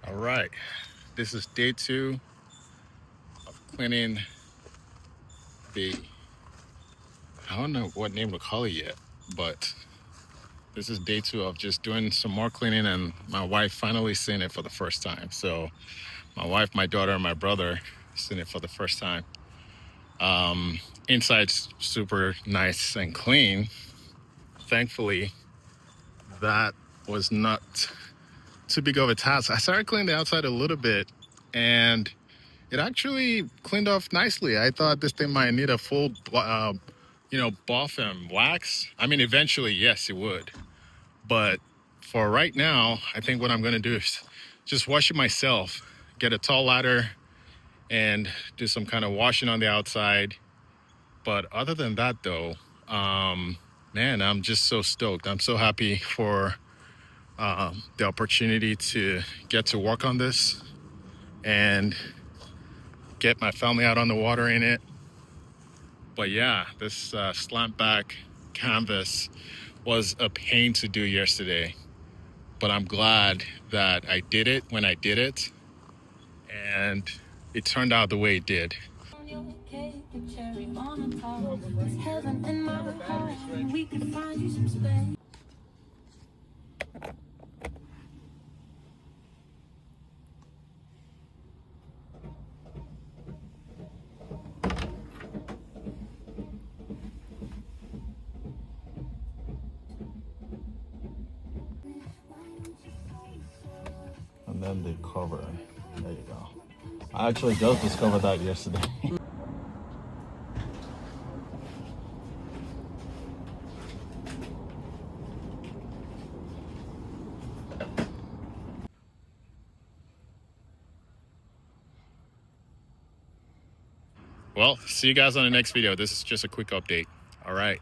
All right, this is day 2 of cleaning I don't know what name to call it yet, but this is day 2 of just doing some more cleaning, and my wife finally seen it for the first time. So my wife, my daughter, and my brother seen it for the first time. Inside's super nice and clean. Thankfully, that was not too big of a task. I started cleaning the outside a little bit, and it actually cleaned off nicely. I thought this thing might need a full, buff and wax. I mean, eventually, yes, it would. But for right now, I think what I'm going to do is just wash it myself, get a tall ladder, and do some kind of washing on the outside. But other than that, though, man, I'm just so stoked. I'm so happy for the opportunity to get to work on this and get my family out on the water in it. But yeah, this slant back canvas was a pain to do yesterday, but I'm glad that I did it when I did it, and it turned out the way it did. And then the cover, there you go. I actually just discovered that yesterday. Well, see you guys on the next video. This is just a quick update. All right.